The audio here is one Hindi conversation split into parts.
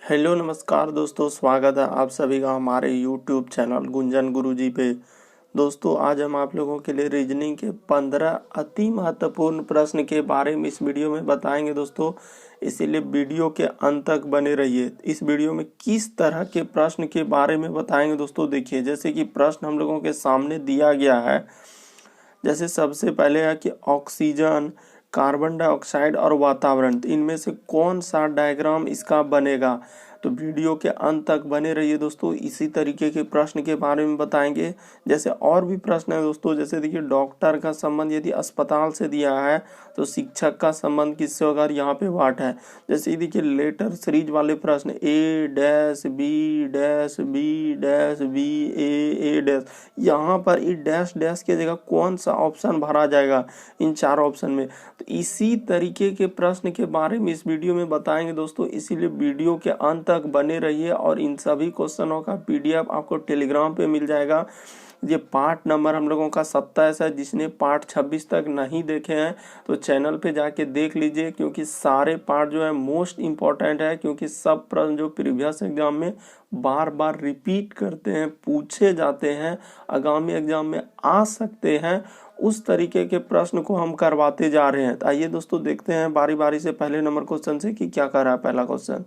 हेलो नमस्कार दोस्तों, स्वागत है आप सभी का हमारे यूट्यूब चैनल गुंजन गुरुजी पे। दोस्तों आज हम आप लोगों के लिए रीजनिंग के 15 अति महत्वपूर्ण प्रश्न के बारे में इस वीडियो में बताएंगे दोस्तों, इसीलिए वीडियो के अंत तक बने रहिए। इस वीडियो में किस तरह के प्रश्न के बारे में बताएंगे दोस्तों, देखिए जैसे कि प्रश्न हम लोगों के सामने दिया गया है। जैसे सबसे पहले है कि ऑक्सीजन, कार्बन डाइऑक्साइड और वातावरण, तो इनमें से कौन सा डायग्राम इसका बनेगा। तो वीडियो के अंत तक बने रहिए दोस्तों, इसी तरीके के प्रश्न के बारे में बताएंगे। जैसे और भी प्रश्न है दोस्तों, जैसे देखिए डॉक्टर का संबंध यदि अस्पताल से दिया है तो शिक्षक का संबंध किससे होगा, यहाँ पे वाट है। जैसे देखिए लेटर सीरीज वाले प्रश्न A dash B dash B dash B A dash, यहाँ पर ई डैश डैश की जगह कौन सा ऑप्शन भरा जाएगा इन चारों ऑप्शन में। तो इसी तरीके के प्रश्न के बारे में इस वीडियो में बताएंगे दोस्तों, इसीलिए वीडियो के अंत तक बने रहिए। और इन सभी क्वेश्चनों का पीडीएफ आपको टेलीग्राम पे मिल जाएगा। ये पार्ट नंबर हम लोगों का 27 है। जिसने पार्ट 26 तक नहीं देखे हैं तो चैनल पे जाके देख लीजिए, क्योंकि सारे पार्ट जो है मोस्ट इम्पॉर्टेंट है, क्योंकि सब प्रश्न जो प्रीवियस एग्जाम में बार बार रिपीट करते हैं, पूछे जाते हैं, आगामी एग्जाम में आ सकते हैं, उस तरीके के प्रश्न को हम करवाते जा रहे हैं। तो आइए दोस्तों देखते हैं बारी बारी से पहले नंबर क्वेश्चन से कि क्या कर रहा है पहला क्वेश्चन।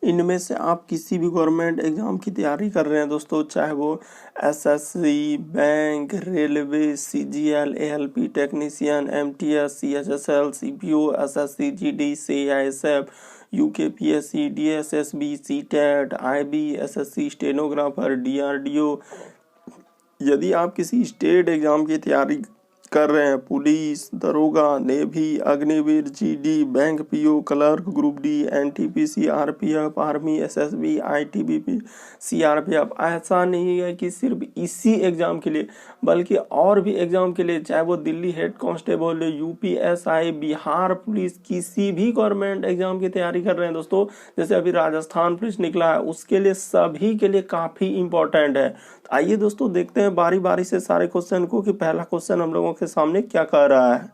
इनमें से आप किसी भी गवर्नमेंट एग्जाम की तैयारी कर रहे हैं दोस्तों, चाहे वो SSC, bank, railway, CGL, ALP technician, MTS, CHSL, CPO, SSC, GD, CISF, UKPSC, DSSB, CTET, IB, SSC, stenographer, DRDO. यदि आप किसी स्टेट एग्जाम की तैयारी कर रहे हैं, पुलिस, दरोगा, navy, Agniveer, GD, bank PO, clerk, group D, NTPC, RPF, army, SSB, ITBP, CRPF, ऐसा नहीं है कि सिर्फ इसी एग्जाम के लिए, बल्कि और भी एग्जाम के लिए, चाहे वो Delhi head constable, UPSI, Bihar police, किसी भी गवर्नमेंट एग्जाम की तैयारी कर रहे हैं दोस्तों, जैसे अभी राजस्थान पुलिस निकला है, उसके लिए सभी के लिए काफी इंपॉर्टेंट है। आइए दोस्तों देखते हैं बारी बारी से सारे क्वेश्चन को कि पहला क्वेश्चन हम लोगों के सामने क्या कह रहा है।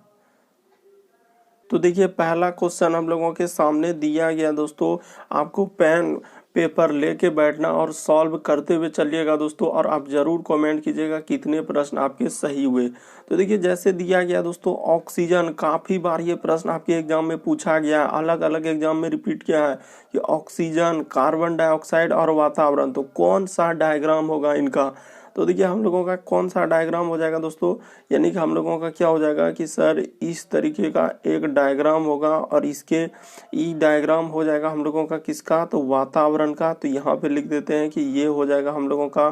तो देखिए पहला क्वेश्चन हम लोगों के सामने दिया गया दोस्तों, आपको पेन पेपर लेके बैठना और सॉल्व करते हुए चलिएगा दोस्तों, और आप जरूर कमेंट कीजिएगा कितने प्रश्न आपके सही हुए। तो देखिए जैसे दिया गया दोस्तों ऑक्सीजन, काफी बार ये प्रश्न आपके एग्जाम में पूछा गया है, अलग अलग एग्जाम में रिपीट किया है कि ऑक्सीजन, कार्बन डाइऑक्साइड और वातावरण, तो कौन सा डायग्राम होगा इनका। तो देखिए हम लोगों का कौन सा डायग्राम हो जाएगा दोस्तों, यानी कि हम लोगों का क्या हो जाएगा कि सर इस तरीके का एक डायग्राम होगा, और इसके ई डायग्राम हो जाएगा हम लोगों का किसका, तो वातावरण का। तो यहाँ पे लिख देते हैं कि ये हो जाएगा हम लोगों का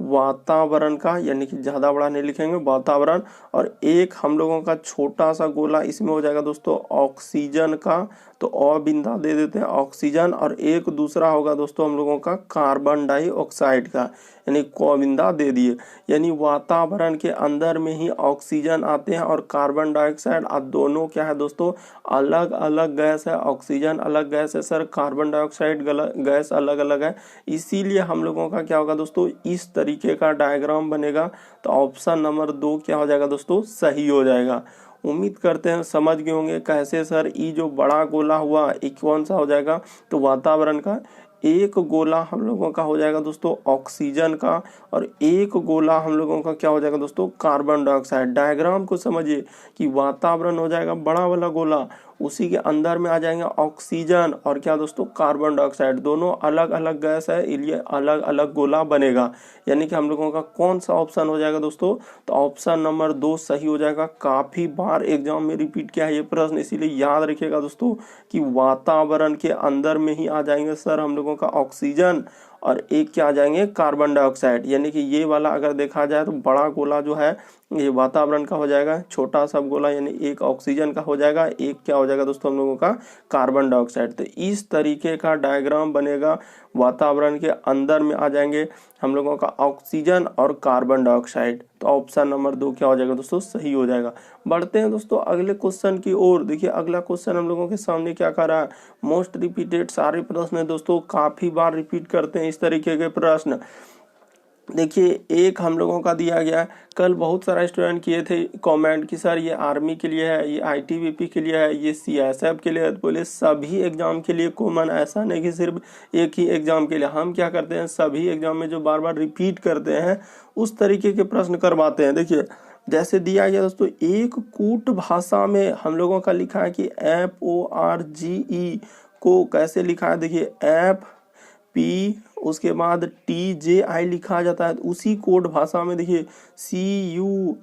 वातावरण का, यानी कि ज्यादा बड़ा नहीं लिखेंगे, वातावरण। और एक हम लोगों का छोटा सा गोला इसमें हो जाएगा दोस्तों ऑक्सीजन का, तो बिंदा दे देते हैं ऑक्सीजन। और एक दूसरा होगा दोस्तों हम लोगों का कार्बन डाइऑक्साइड का, यानी बिंदा दे दिए। यानी वातावरण के अंदर में ही ऑक्सीजन आते हैं और कार्बन डाइऑक्साइड, और दोनों क्या है दोस्तों, अलग अलग गैस है। ऑक्सीजन अलग गैस है सर, कार्बन डाइऑक्साइड गैस अलग अलग है, इसीलिए हम लोगों का क्या होगा दोस्तों, इस तरीके का डायग्राम बनेगा। तो ऑप्शन नंबर 2 क्या हो जाएगा दोस्तों, सही हो जाएगा। उम्मीद करते हैं समझ गए होंगे कैसे सर ये जो बड़ा गोला हुआ ये कौन सा हो जाएगा, तो वातावरण का। एक गोला हम लोगों का हो जाएगा दोस्तों ऑक्सीजन का, और एक गोला हम लोगों का क्या हो जाएगा दोस्तों, कार्बन डाइऑक्साइड। डायग्राम को समझिए कि वातावरण हो जाएगा बड़ा वाला गोला, उसी के अंदर में आ जाएंगे ऑक्सीजन और क्या दोस्तों, कार्बन डाइऑक्साइड। दोनों अलग अलग गैस है, इसलिए अलग अलग गोला बनेगा। यानी कि हम लोगों का कौन सा ऑप्शन हो जाएगा दोस्तों, तो ऑप्शन नंबर 2 सही हो जाएगा। काफी बार एग्जाम में रिपीट किया है ये प्रश्न, इसीलिए याद रखिएगा दोस्तों कि वातावरण के अंदर में ही आ जाएंगे सर हम लोगों का ऑक्सीजन, और एक क्या आ जाएंगे, कार्बन डाइऑक्साइड। यानी कि ये वाला अगर देखा जाए तो बड़ा गोला जो है ये वातावरण का हो जाएगा, छोटा सा गोला यानी एक ऑक्सीजन का हो जाएगा, एक क्या हो जाएगा दोस्तों हम लोगों का कार्बन डाइऑक्साइड। तो इस तरीके का डायग्राम बनेगा, वातावरण के अंदर में आ जाएंगे हम लोगों का ऑक्सीजन और कार्बन डाइऑक्साइड। तो ऑप्शन नंबर 2 क्या हो जाएगा दोस्तों, सही हो जाएगा। बढ़ते हैं दोस्तों अगले क्वेश्चन की ओर। देखिए अगला क्वेश्चन हम लोगों के सामने क्या कर रहा है, मोस्ट रिपीटेड सारे प्रश्न है दोस्तों, काफी बार रिपीट करते हैं इस तरीके के प्रश्न। देखिए एक हम लोगों का दिया गया है। कल बहुत सारा स्टूडेंट किए थे कमेंट कि सर ये आर्मी के लिए है, ये आईटीबीपी के लिए है, ये सीएसएफ के लिए है। बोले सभी एग्जाम के लिए कॉमन, ऐसा नहीं कि सिर्फ एक ही एग्जाम के लिए। हम क्या करते हैं, सभी एग्जाम में जो बार बार रिपीट करते हैं उस तरीके के प्रश्न करवाते हैं। देखिए जैसे दिया गया दोस्तों, एक कूट भाषा में हम लोगों का लिखा है कि FORGE को कैसे लिखा है। देखिए FP उसके बाद TJI लिखा जाता है। उसी कोड भाषा में देखिए CULPRIT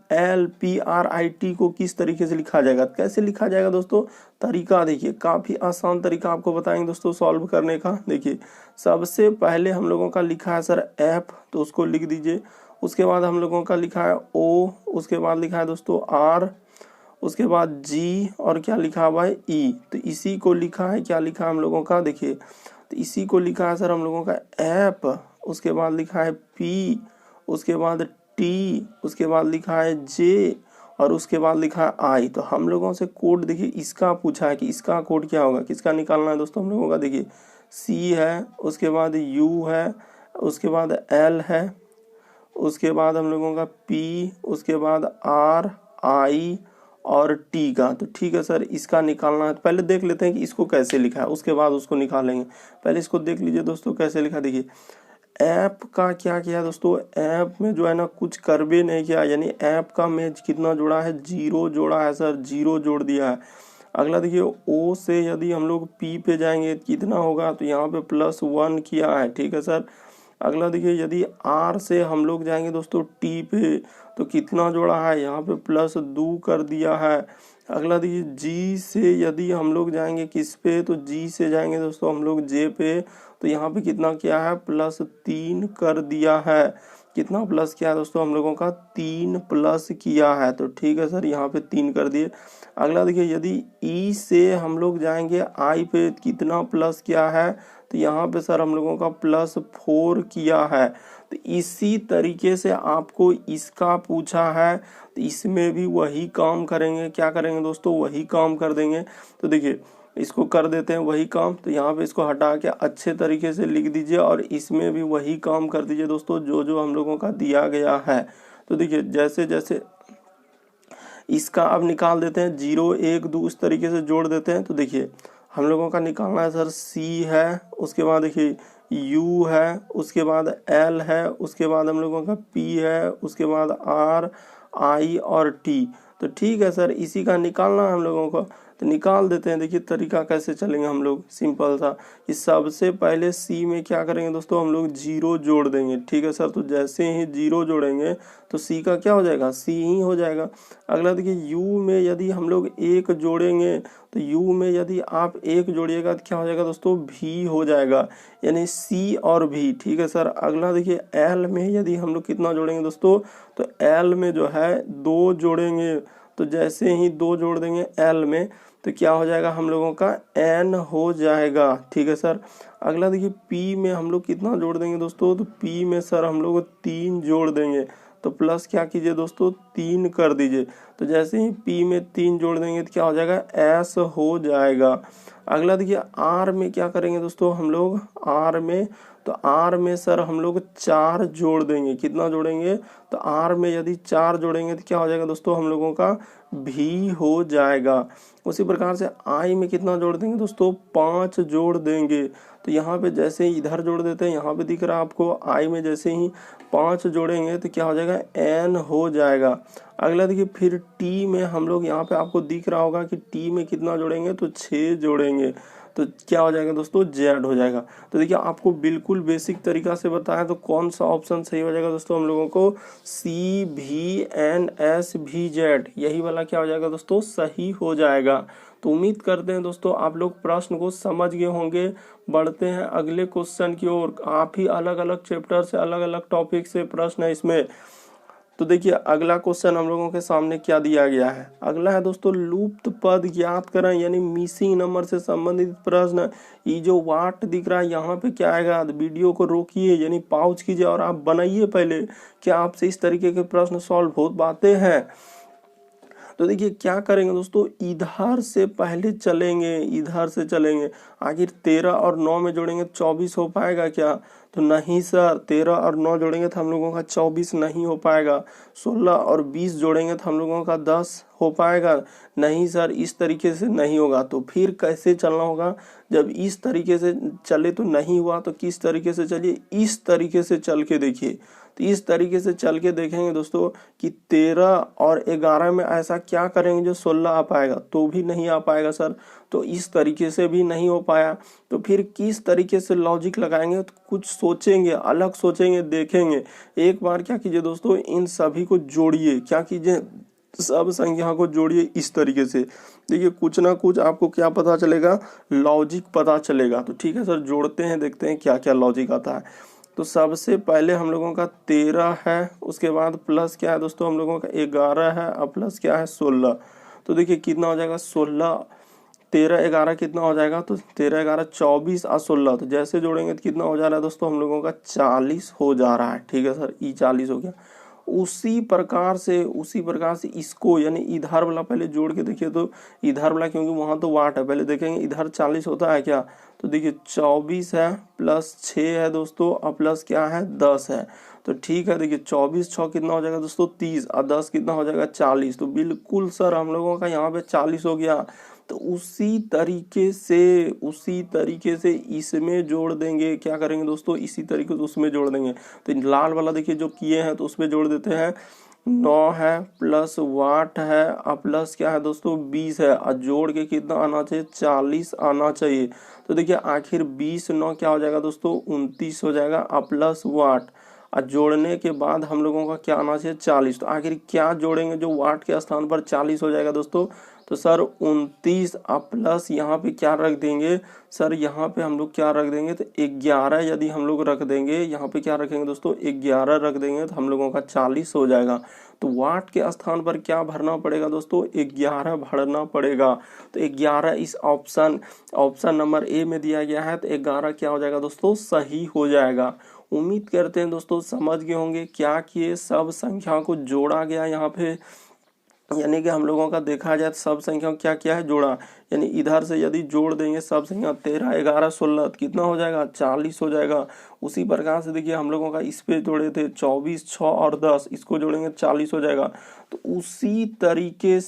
को किस तरीके से लिखा जाएगा, कैसे लिखा जाएगा दोस्तों। तरीका देखिए काफी आसान तरीका आपको बताएंगे दोस्तों सॉल्व करने का। देखिए सबसे पहले हम लोगों का लिखा है सर F, तो उसको लिख दीजिए। उसके बाद हम लोगों का लिखा है O, उसके बाद लिखा है दोस्तों R, उसके बाद G और क्या लिखा हुआ है E। तो इसी को लिखा है, क्या लिखा है हम लोगों का, देखिए तो इसी को लिखा है सर हम लोगों का F, उसके बाद लिखा है P, उसके बाद T, उसके बाद लिखा है J और उसके बाद लिखा है I। तो हम लोगों से कोड देखिए इसका पूछा है कि इसका कोड क्या होगा, किसका निकालना है दोस्तों हम लोगों का। देखिए C है, उसके बाद U है, उसके बाद L है, उसके बाद हम लोगों का P, उसके बाद R, I और T का। तो ठीक है सर इसका निकालना है। तो पहले देख लेते हैं कि इसको कैसे लिखा है, उसके बाद उसको निकालेंगे। पहले इसको देख लीजिए दोस्तों कैसे लिखा। देखिए ऐप का क्या किया दोस्तों, ऐप में जो है ना कुछ कर भी नहीं किया, यानी ऐप का में कितना जोड़ा है, 0 जोड़ा है सर, 0 जोड़ दिया है। अगला देखिए O से यदि हम लोग P पे जाएंगे कितना होगा, तो यहाँ पे +1 किया है, ठीक है सर। अगला देखिए यदि R से हम लोग जाएंगे दोस्तों T पे तो कितना जोड़ा है, यहाँ पे +2 कर दिया है। अगला देखिए G से यदि हम लोग जाएंगे किस पे, तो G से जाएंगे दोस्तों हम लोग J पे, तो यहाँ पे कितना किया है, +3 कर दिया है। कितना प्लस किया है दोस्तों हम लोगों का, 3 प्लस किया है। तो ठीक है सर यहाँ पे 3 कर दिए। अगला देखिए यदि E से हम लोग जाएंगे I पे कितना प्लस किया है, तो यहाँ पे सर हम लोगों का +4 किया है। तो इसी तरीके से आपको इसका पूछा है, तो इसमें भी वही काम करेंगे। क्या करेंगे दोस्तों, वही काम कर देंगे। तो देखिए इसको कर देते हैं वही काम, तो यहाँ पे इसको हटा के अच्छे तरीके से लिख दीजिए और इसमें भी वही काम कर दीजिए दोस्तों जो जो हम लोगों का दिया गया है। तो देखिए जैसे जैसे इसका अब निकाल देते हैं, 0 1 2 उस तरीके से जोड़ देते हैं। तो देखिए हम लोगों का निकालना है सर C है, उसके बाद देखिए U है, उसके बाद L है, उसके बाद हम लोगों का P है, उसके बाद R, I और T। तो ठीक है सर इसी का निकालना है हम लोगों को, तो निकाल देते हैं। देखिए तरीका कैसे चलेंगे हम लोग, सिंपल सा। इस सबसे पहले C में क्या करेंगे दोस्तों, हम लोग 0 जोड़ देंगे, ठीक है सर। तो जैसे ही 0 जोड़ेंगे तो C का क्या हो जाएगा, C ही हो जाएगा। अगला देखिए U में यदि हम लोग 1 जोड़ेंगे, तो U में यदि आप 1 जोड़िएगा तो क्या हो जाएगा दोस्तों, V हो जाएगा, यानी C और V, ठीक है सर। अगला देखिए L में यदि हम लोग कितना जोड़ेंगे दोस्तों, तो L में जो है 2 जोड़ेंगे। तो जैसे ही 2 जोड़ देंगे L में तो क्या हो जाएगा हम लोगों का, N हो जाएगा, ठीक है सर। अगला देखिए P में हम लोग कितना जोड़ देंगे दोस्तों, तो P में सर हम लोग 3 जोड़ देंगे। तो प्लस क्या कीजिए दोस्तों, 3 कर दीजिए। तो जैसे ही P में 3 जोड़ देंगे तो क्या हो जाएगा, S हो जाएगा। अगला देखिए R में क्या करेंगे दोस्तों हम लोग, R में तो R में सर हम लोग 4 जोड़ देंगे। कितना जोड़ेंगे, तो R में यदि 4 जोड़ेंगे तो क्या हो जाएगा दोस्तों हम लोगों का, भी हो जाएगा। उसी प्रकार से I में कितना जोड़ देंगे दोस्तों, 5 जोड़ देंगे। तो यहाँ पे जैसे ही इधर जोड़ देते हैं, यहाँ पे दिख रहा है आपको I में जैसे ही 5 जोड़ेंगे तो क्या हो जाएगा, N हो जाएगा। अगला देखिए फिर T में हम लोग, यहाँ पे आपको दिख रहा होगा कि T में कितना जोड़ेंगे, तो 6 जोड़ेंगे। तो क्या हो जाएगा दोस्तों, Z हो जाएगा। तो देखिए आपको बिल्कुल बेसिक तरीका से बताया, तो कौन सा ऑप्शन सही हो जाएगा दोस्तों हम लोगों को, CVNSVZ, यही वाला क्या हो जाएगा दोस्तों, सही हो जाएगा। तो उम्मीद करते हैं दोस्तों आप लोग प्रश्न को समझ गए होंगे। बढ़ते हैं अगले क्वेश्चन की ओर। आप ही अलग अलग चैप्टर से अलग अलग टॉपिक से प्रश्न है इसमें। तो देखिए अगला क्वेश्चन हम लोगों के सामने क्या दिया गया है। अगला है दोस्तों, लुप्त पद ज्ञात करें, यानी मिसिंग नंबर से संबंधित प्रश्न। ये जो वाट दिख रहा है यहाँ पे क्या आएगा, वीडियो को रोकिए यानी पॉज कीजिए और आप बनाइए पहले। क्या आपसे इस तरीके के प्रश्न सॉल्व हो पाते हैं। तो देखिए क्या करेंगे दोस्तों, इधर से पहले चलेंगे, इधर से चलेंगे। आखिर 13 और 9 में जोड़ेंगे 24 हो पाएगा क्या? तो नहीं सर, 13 और 9 जोड़ेंगे तो हम लोगों का 24 नहीं हो पाएगा। 16 और 20 जोड़ेंगे तो हम लोगों का 10 हो पाएगा? नहीं सर, इस तरीके से नहीं होगा। तो फिर कैसे चलना होगा? जब इस तरीके से चले तो नहीं हुआ, तो किस तरीके से चलिए, इस तरीके से चल के देखिए। तो इस तरीके से चल के देखेंगे दोस्तों कि 13 और 11 में ऐसा क्या करेंगे जो 16 आ पाएगा, तो भी नहीं आ पाएगा सर। तो इस तरीके से भी नहीं हो पाया, तो फिर किस तरीके से लॉजिक लगाएंगे? तो कुछ सोचेंगे, अलग सोचेंगे, देखेंगे। एक बार क्या कीजिए दोस्तों, इन सभी को जोड़िए। क्या कीजिए, सब संख्या को जोड़िए इस तरीके से। देखिए कुछ ना कुछ आपको क्या पता चलेगा, लॉजिक पता चलेगा। तो ठीक है सर, जोड़ते हैं, देखते हैं क्या क्या लॉजिक आता है। तो सबसे पहले हम लोगों का 13 है, उसके बाद प्लस क्या है दोस्तों, हम लोगों का 11 है, और प्लस क्या है 16। तो देखिए कितना हो जाएगा, 16 13 11 कितना हो जाएगा, तो 13 11 24 और 16। तो जैसे जोड़ेंगे तो कितना हो जा रहा है दोस्तों, हम लोगों का 40 हो जा रहा है। ठीक है सर, ई 40 हो गया। उसी प्रकार से इसको यानी इधर वाला पहले जोड़ के देखिए। तो इधर वाला, क्योंकि वहां तो वाट है, पहले देखेंगे इधर 40 होता है क्या। तो देखिए 24 है, प्लस 6 है दोस्तों, और प्लस क्या है 10 है। तो ठीक है, देखिए 24 6 कितना हो जाएगा दोस्तों 30, और 10 कितना हो जाएगा 40। तो बिल्कुल सर हम लोगों का यहाँ पे 40 हो गया। तो उसी तरीके से इसमें जोड़ देंगे। क्या करेंगे दोस्तों, इसी तरीके से उसमें जोड़ देंगे। तो लाल वाला देखिए जो किए हैं, तो उसमें जोड़ देते हैं। 9 है, प्लस वाट है, और प्लस क्या है दोस्तों 20 है, और जोड़ के कितना आना चाहिए, 40 आना चाहिए। तो देखिए आखिर 20 9 क्या हो जाएगा दोस्तों, 29 हो जाएगा, और प्लस वाट, और जोड़ने के बाद हम लोगों का क्या आना चाहिए 40। तो आखिर क्या जोड़ेंगे जो वाट के स्थान पर 40 हो जाएगा दोस्तों, तो सर 29 प्लस यहाँ पे क्या रख देंगे सर, यहाँ पे हम लोग क्या रख देंगे, तो 11 यदि हम लोग रख देंगे, यहाँ पे क्या रखेंगे दोस्तों 11 रख देंगे, तो हम लोगों का 40 हो जाएगा। तो वाट के स्थान पर क्या भरना पड़ेगा दोस्तों, 11 भरना पड़ेगा। तो 11 इस ऑप्शन नंबर ए में दिया गया है, तो 11 क्या हो जाएगा दोस्तों, सही हो जाएगा। उम्मीद करते हैं दोस्तों समझ गए होंगे क्या किए, सब संख्या को जोड़ा गया यहाँ पे। यानी कि हम लोगों का देखा जाए तो सब संख्या क्या क्या है, जोड़ा। यानी इधर से यदि जोड़ देंगे सब संख्या 13 11 16 कितना हो जाएगा, 40 हो जाएगा। उसी प्रकार से देखिए हम लोगों का इस पे जोड़े थे 24 6 और 10, इसको जोड़ेंगे 40 हो जाएगा। तो उसी तरीके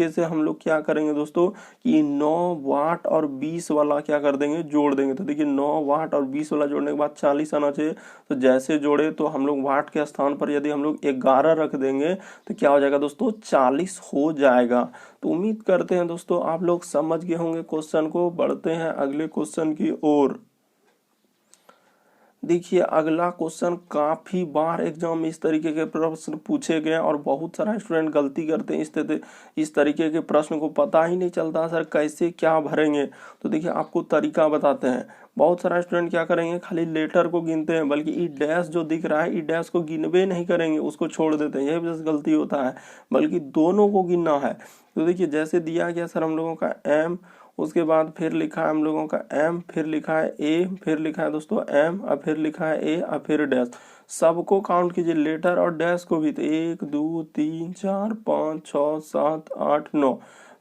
से हम लोग क्या करेंगे दोस्तों कि 9 वाट और 20 वाला क्या कर देंगे, जोड़ देंगे। तो देखिए 9 वाट और 20 वाला जोड़ने के बाद 40 आना चाहिए। तो जैसे जोड़े, तो हम लोग वाट के स्थान पर यदि हम लोग 11 रख देंगे तो क्या हो जाएगा दोस्तों, 40 हो जाएगा। तो उम्मीद करते हैं दोस्तों आप लोग समझ गए होंगे क्वेश्चन को। बढ़ते हैं अगले क्वेश्चन की ओर। देखिए अगला क्वेश्चन, काफी बार एग्जाम में इस तरीके के प्रश्न पूछे गए और बहुत सारा स्टूडेंट गलती करते हैं। इस तरीके के प्रश्न को पता ही नहीं चलता सर कैसे क्या भरेंगे। तो देखिए आपको तरीका बताते हैं। बहुत सारा स्टूडेंट क्या करेंगे, खाली लेटर को गिनते हैं, बल्कि ई डैश जो दिख रहा है ई डैश को गिनवे नहीं करेंगे, उसको छोड़ देते हैं। यही वजह से गलती होता है, बल्कि दोनों को गिनना है। तो देखिए जैसे दिया गया सर हम लोगों का एम, उसके बाद फिर लिखा है हम लोगों का एम, फिर लिखा है ए, फिर लिखा है दोस्तों एम, और फिर लिखा है ए, और फिर डैश। सबको काउंट कीजिए, लेटर और डैश को भी। तो 1 2 3 4 5 6 7 8 9,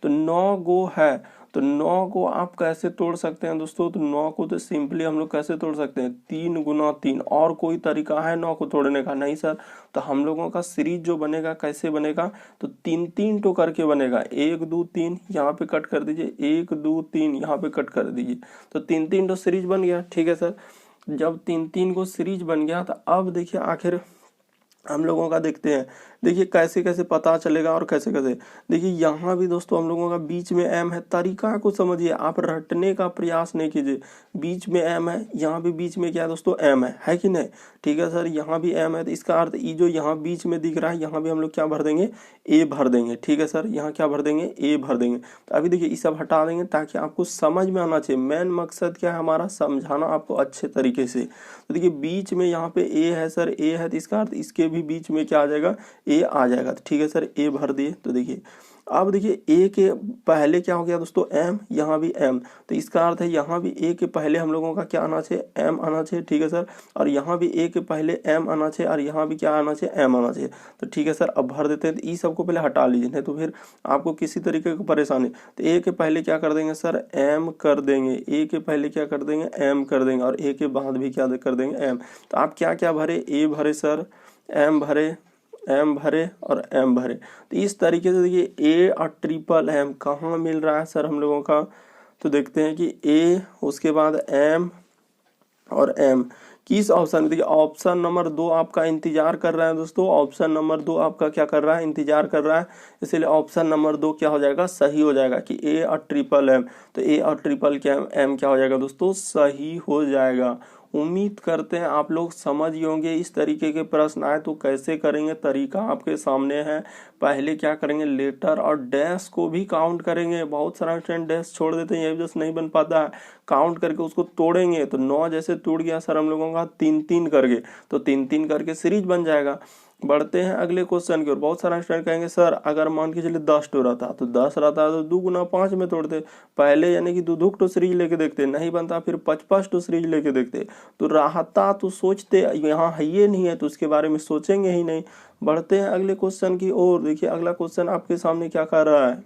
तो 9 गो है। तो 9 को आप कैसे तोड़ सकते हैं दोस्तों, तो 9 को तो सिंपली हम लोग कैसे तोड़ सकते हैं, 3 गुना 3। और कोई तरीका है 9 को तोड़ने का? नहीं सर। तो हम लोगों का सीरीज जो बनेगा कैसे बनेगा, तो 3 3 टो करके बनेगा। 1 2 3 यहाँ पे कट कर दीजिए, 1 2 3 यहाँ पे कट कर दीजिए, तो 3 3 टो सीरीज बन गया। ठीक है सर, जब 3 3 को सीरीज बन गया, तो अब देखिए आखिर हम लोगों का देखते हैं। देखिए कैसे कैसे पता चलेगा और कैसे कैसे। देखिए यहाँ भी दोस्तों हम लोगों का बीच में एम है, तरीका को समझिए, आप रटने का प्रयास नहीं कीजिए। बीच में एम है, यहाँ भी बीच में क्या है दोस्तों, एम है कि नहीं। ठीक है सर, यहाँ भी एम है, तो इसका अर्थ ये जो यहाँ बीच में दिख रहा है, यहाँ भी हम लोग क्या भर देंगे, ए भर देंगे। ठीक है सर, यहाँ क्या भर देंगे, ए भर देंगे। तो अभी देखिए ये सब हटा देंगे ताकि आपको समझ में आना चाहिए। मेन मकसद क्या है हमारा, समझाना आपको अच्छे तरीके से। तो देखिए बीच में यहाँ पे ए है सर, ए है, तो इसका अर्थ इसके भी बीच में क्या आ जाएगा, ए आ जाएगा। तो ठीक है सर, ए भर दिए। तो देखिए अब देखिए ए के पहले क्या हो गया दोस्तों, एम, यहाँ भी एम, तो इसका अर्थ है यहाँ भी ए के पहले हम लोगों का क्या आना चाहिए, एम आना चाहिए, ठीक है सर। और यहाँ भी ए के पहले एम आना चाहिए और यहाँ भी क्या आना चाहिए, एम आना चाहिए। तो ठीक है सर, अब भर देते हैं। तो ई सबको पहले हटा लीजिए, नहीं तो फिर आपको किसी तरीके की परेशानी। तो ए के पहले क्या कर देंगे सर, एम कर देंगे, ए के पहले क्या कर देंगे, एम कर देंगे, और ए के बाद भी क्या कर देंगे, एम। तो आप क्या क्या भरे, ए भरे सर, एम भरे, एम भरे और एम भरे। तो इस तरीके से देखिए ए और ट्रिपल एम कहाँ मिल रहा है सर हम लोगों का, तो देखते हैं कि ए उसके बाद एम और एम किस ऑप्शन में, देखिए ऑप्शन नंबर 2 आपका इंतजार कर रहा है दोस्तों, ऑप्शन नंबर 2 आपका क्या कर रहा है, इंतजार कर रहा है। इसलिए ऑप्शन नंबर 2 क्या हो जाएगा, सही हो जाएगा कि ए और ट्रिपल एम। तो ए और ट्रिपल क्या एम क्या हो जाएगा दोस्तों, सही हो जाएगा। उम्मीद करते हैं आप लोग समझ ही होंगे। इस तरीके के प्रश्न आए तो कैसे करेंगे, तरीका आपके सामने है। पहले क्या करेंगे, लेटर और डैश को भी काउंट करेंगे। बहुत सारा स्टूडेंट डैश छोड़ देते हैं, ये वजह से नहीं बन पाता है। काउंट करके उसको तोड़ेंगे तो 9 जैसे टूट गया सर हम लोगों का 3-3 करके, तो 3-3 करके सीरीज बन जाएगा। बढ़ते हैं अगले क्वेश्चन की ओर। बहुत सारा स्टूडेंट कहेंगे सर अगर मान के चलिए 10 टू रहता तो 10 रहता तो 2 गुना 5 में तोड़ते, पहले यानी कि 2 टू सीरीज लेके देखते, नहीं बनता फिर 5-5 टू सीरीज लेके देखते, तो रहता तो सोचते, यहाँ है ये नहीं है तो उसके बारे में सोचेंगे ही नहीं। बढ़ते हैं अगले क्वेश्चन की ओर। देखिए अगला क्वेश्चन आपके सामने क्या कर रहा है,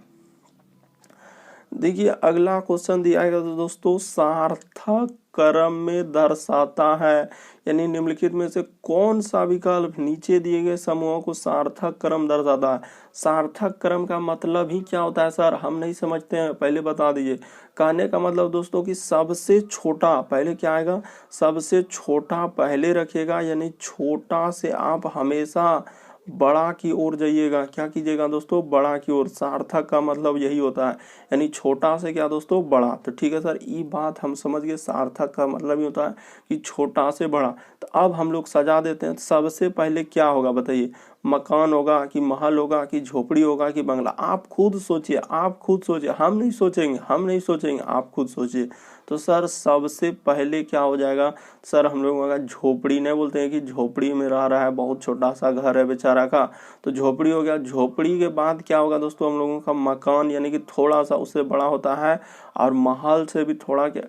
देखिए अगला क्वेश्चन दिया गया तो दोस्तों सार्थक क्रम में दर्शाता है, यानी निम्नलिखित में से कौन सा विकल्प नीचे दिए गए समूहों को सार्थक क्रम दर्शाता है। सार्थक क्रम का मतलब ही क्या होता है सर, हम नहीं समझते हैं, पहले बता दीजिए। कहने का मतलब दोस्तों कि सबसे छोटा पहले क्या आएगा, सबसे छोटा पहले रखिएगा, यानी छोटा से आप हमेशा बड़ा की ओर जाइएगा। क्या कीजिएगा दोस्तों, बड़ा की ओर। सार्थक का मतलब यही होता है, यानी छोटा से क्या दोस्तों, बड़ा। तो ठीक है सर, ये बात हम समझ गए, सार्थक का मतलब ही होता है कि छोटा से बड़ा। तो अब हम लोग सजा देते हैं। सबसे पहले क्या होगा बताइए, मकान होगा कि महल होगा कि झोपड़ी होगा कि बंगला, आप खुद सोचिए, आप खुद सोचिए, हम नहीं सोचेंगे, हम नहीं सोचेंगे, आप खुद सोचिए। तो सर सबसे पहले क्या हो जाएगा सर, हम लोग अगर झोपड़ी नहीं बोलते हैं कि झोपड़ी में रह रहा है, बहुत छोटा सा घर है बेचारा का, तो झोपड़ी हो गया। झोपड़ी के बाद क्या होगा दोस्तों, हम लोगों का मकान, यानी कि थोड़ा सा उससे बड़ा होता है, और महल से भी थोड़ा क्या,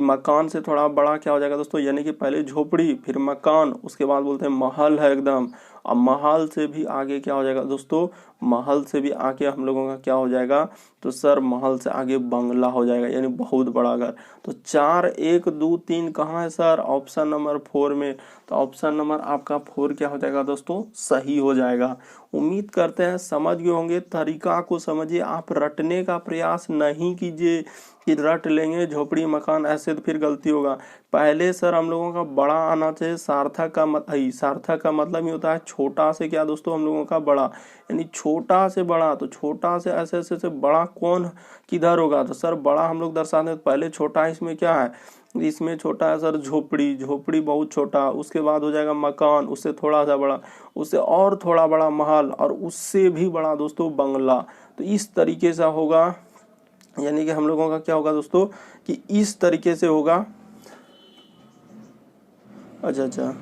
मकान से थोड़ा बड़ा क्या हो जाएगा दोस्तों, यानी कि पहले झोपड़ी फिर मकान, उसके बाद बोलते हैं महल है एकदम। अब महल से भी आगे क्या हो जाएगा दोस्तों, महल से भी आगे हम लोगों का क्या हो जाएगा, तो सर महल से आगे बंगला हो जाएगा, यानी बहुत बड़ा घर। तो 4 1 2 3 कहाँ है सर, ऑप्शन नंबर 4 में। तो ऑप्शन नंबर आपका 4 क्या हो जाएगा दोस्तों, सही हो जाएगा। उम्मीद करते हैं समझ गए होंगे। तरीका को समझिए, आप रटने का प्रयास नहीं कीजिए कि रट लेंगे झोपड़ी मकान, ऐसे तो फिर गलती होगा। पहले सर हम लोगों का बड़ा आना चाहिए। सार्थक का मतलब ही होता है छोटा से क्या दोस्तों, हम लोगों का बड़ा, यानी छोटा से बड़ा। तो छोटा से ऐसे ऐसे से बड़ा कौन किधर होगा, तो सर बड़ा हम लोग दर्शाते हैं, पहले छोटा इसमें क्या है, इसमें छोटा है सर झोपड़ी, झोपड़ी बहुत छोटा, उसके बाद हो जाएगा मकान, उससे थोड़ा सा बड़ा, उससे और थोड़ा बड़ा महल, और उससे भी बड़ा दोस्तों बंगला। तो इस तरीके से होगा, यानी कि हम लोगों का क्या होगा दोस्तों कि इस तरीके से होगा। अच्छा,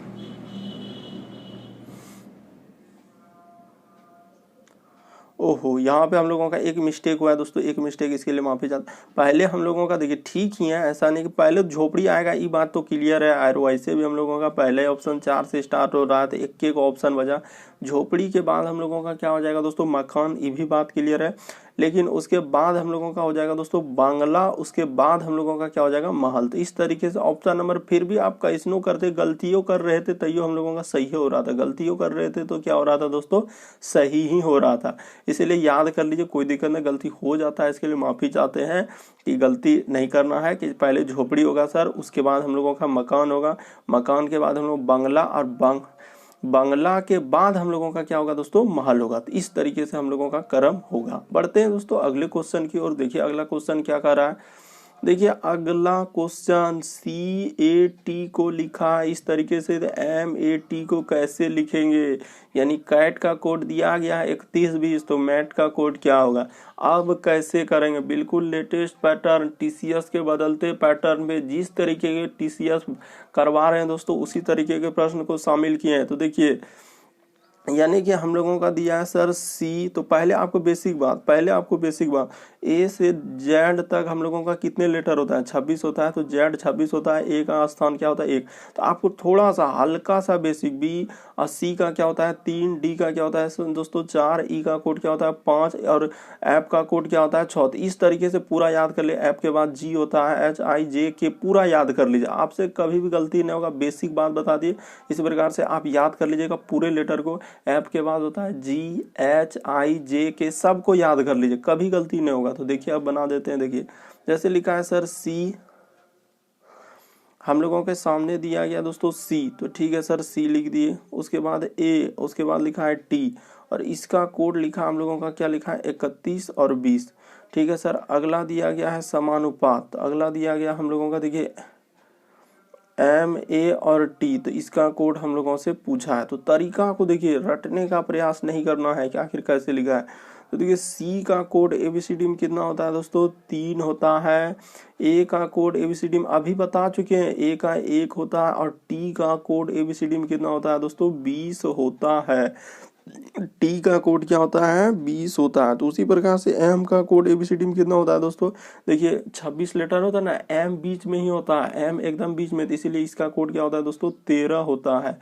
ओहो, यहाँ पे हम लोगों का एक मिस्टेक हुआ है दोस्तों, एक मिस्टेक, इसके लिए माफी चाहता। पहले हम लोगों का देखिए ठीक ही है, ऐसा नहीं कि पहले झोपड़ी आएगा, ये बात तो क्लियर है। और वैसे भी हम लोगों का पहले ऑप्शन 4 से स्टार्ट हो रहा था, एक एक ऑप्शन बजा। झोपड़ी के बाद हम लोगों का क्या हो जाएगा दोस्तों, मकान, ये भी बात क्लियर है। लेकिन उसके बाद हम लोगों का हो जाएगा दोस्तों बांग्ला, उसके बाद हम लोगों का क्या हो जाएगा, महल। तो इस तरीके से ऑप्शन नंबर, फिर भी आप कैसनो करते, गलतियों कर रहे थे तैयो हम लोगों का सही हो रहा था, गलतियों कर रहे थे तो क्या हो रहा था दोस्तों, सही ही हो रहा था। इसलिए याद कर लीजिए, कोई दिक्कत नहीं, गलती हो जाता है इसके लिए माफी चाहते हैं कि गलती नहीं करना है। कि पहले झोपड़ी होगा सर, उसके बाद हम लोगों का मकान होगा, मकान के बाद हम लोग बंगला, और बंगला के बाद हम लोगों का क्या होगा दोस्तों, महल होगा। तो इस तरीके से हम लोगों का क्रम होगा। बढ़ते हैं दोस्तों अगले क्वेश्चन की ओर। देखिए अगला क्वेश्चन क्या कर रहा है, देखिए अगला क्वेश्चन CAT को लिखा इस तरीके से, MAT को कैसे लिखेंगे, यानी कैट का कोड दिया गया 3120, तो मैट का कोड क्या होगा। अब कैसे करेंगे, बिल्कुल लेटेस्ट पैटर्न, TCS के बदलते पैटर्न में जिस तरीके के TCS करवा रहे हैं दोस्तों, उसी तरीके के प्रश्न को शामिल किए हैं। तो देखिए यानी कि हम लोगों का दिया है सर सी, तो पहले आपको बेसिक बात ए से जेड तक हम लोगों का कितने लेटर होता है, 26 होता है, तो जेड 26 होता है, ए का स्थान क्या होता है 1। तो आपको थोड़ा सा हल्का सा बेसिक बी और सी का क्या होता है 3, डी का क्या होता है दोस्तों 4, ई का कोड क्या होता है 5 और एफ का कोड क्या होता है 6। तो इस तरीके से पूरा याद कर ले। एफ के बाद जी होता है, एच आई जे के पूरा याद कर लीजिए, आपसे कभी भी गलती नहीं होगा। बेसिक बात बता दिए, इस प्रकार से आप याद कर लीजिएगा पूरे लेटर को। एफ के बाद होता है जी, एच आई जे के, सबको याद कर लीजिए, कभी गलती नहीं होगा। तो देखिए अब बना देते हैं। देखिए जैसे लिखा है सर सी, हम लोगों के सामने दिया गया दोस्तों सी, तो ठीक है सर सी लिख दिए। उसके बाद ए, उसके बाद लिखा है टी, और इसका कोड लिखा हम लोगों का क्या लिखा है 31 और 20। ठीक है सर, अगला दिया गया है समानुपात, अगला दिया गया हम लोगों का देखिए एम ए और टी, तो इसका कोड हम लोगों से पूछा है। तो तरीका को देखिए, रटने का प्रयास नहीं करना है कि आखिर कैसे लिखा है। तो देखिए सी का कोड एबीसीडी में कितना होता है दोस्तों 3 होता है। ए का कोड एबीसीडी में अभी बता चुके हैं, ए का 1 होता है, और टी का कोड एबीसीडी में कितना होता है दोस्तों 20 होता है। टी का कोड क्या होता है 20 होता है। तो उसी प्रकार से एम का कोड एबीसीडी में कितना होता है दोस्तों, देखिए 26 लेटर होता है ना, एम बीच में ही होता है, एम एकदम बीच में, तो इसीलिए इसका कोड क्या होता है दोस्तों 13 होता है।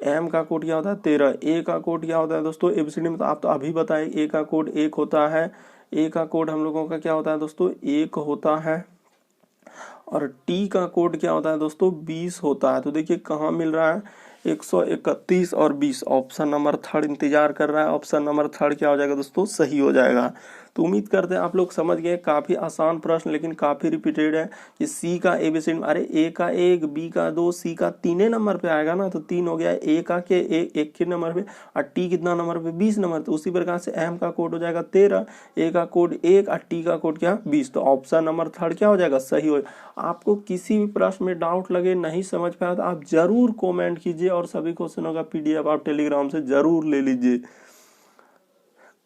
एम का कोड क्या होता है 13। ए का कोड क्या होता है दोस्तों एबीसीडी में, तो आप तो अभी बताए, ए का कोड 1 होता है। ए का कोड हम लोगों का क्या होता है दोस्तों 1 होता है। और टी का कोड क्या होता है दोस्तों 20 होता है। तो देखिए कहाँ मिल रहा है 131 और 20, ऑप्शन नंबर 3 इंतजार कर रहा है। ऑप्शन नंबर 3 क्या हो जाएगा दोस्तों सही हो जाएगा। तो उम्मीद करते हैं आप लोग समझ गए, काफी आसान प्रश्न लेकिन काफी रिपीटेड है। ये सी का एबीसीडी, अरे ए का 1, बी का 2, सी का 3 नंबर पे आएगा ना, तो 3 हो गया। ए का के 1 के नंबर पे, और टी कितना नंबर पे 20 नंबर। तो उसी प्रकार से एम का कोड हो जाएगा 13, ए का कोड 1 और टी का कोड क्या 20। तो ऑप्शन नंबर 3 क्या हो जाएगा सही हो। आपको किसी भी प्रश्न में डाउट लगे, नहीं समझ पाया, तो आप जरूर कमेंट कीजिए, और सभी क्वेश्चनों का पीडीएफ आप टेलीग्राम से जरूर ले लीजिए।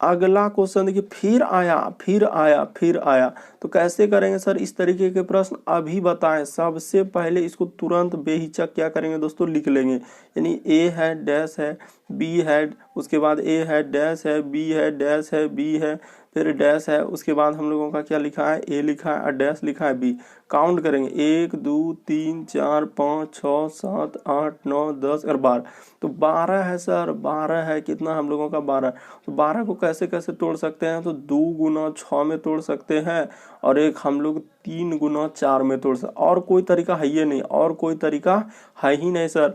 अगला क्वेश्चन देखिए, फिर आया, तो कैसे करेंगे सर इस तरीके के प्रश्न अभी बताएं। सबसे पहले इसको तुरंत बेहिचक क्या करेंगे दोस्तों लिख लेंगे। यानी ए है, डैश है, बी है, उसके बाद ए है, डैश है, बी है, डैश है, बी है, फिर डैश है, उसके बाद हम लोगों का क्या लिखा है ए लिखा है और डैश लिखा है बी। काउंट करेंगे 1 2 3 4 5 6 7 8 9 10 और 12। तो 12 है सर, 12 है, कितना हम लोगों का 12। तो 12 को कैसे कैसे तोड़ सकते हैं, तो 2 गुना 6 में तोड़ सकते हैं, और एक हम लोग 3 गुना 4 में तोड़ सकते। और कोई तरीका है ये नहीं, और कोई तरीका है ही नहीं सर।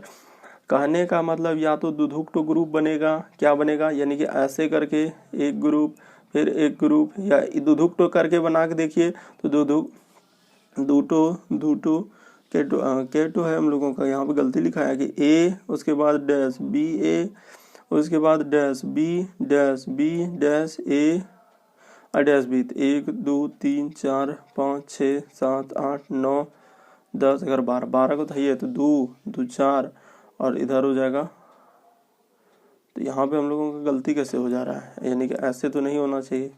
कहने का मतलब या तो दुधुक टू ग्रुप बनेगा, क्या बनेगा, यानी कि ऐसे करके एक ग्रुप फिर एक ग्रुप, या दुधुक टू करके बना के देखिए। तो दुधुक दूटो दूटो केटो है हम लोगों का, यहाँ पे गलती लिखा है कि ए, उसके बाद डैश बी ए, उसके बाद डैश बी डैश ए और डैश बी। 1 2 3 4 5 6 7 8 9 10 11 12, 12 को तो है, तो 2 2 4 और इधर हो जाएगा। तो यहाँ पे हम लोगों का गलती कैसे हो जा रहा है, यानी कि ऐसे तो नहीं होना चाहिए।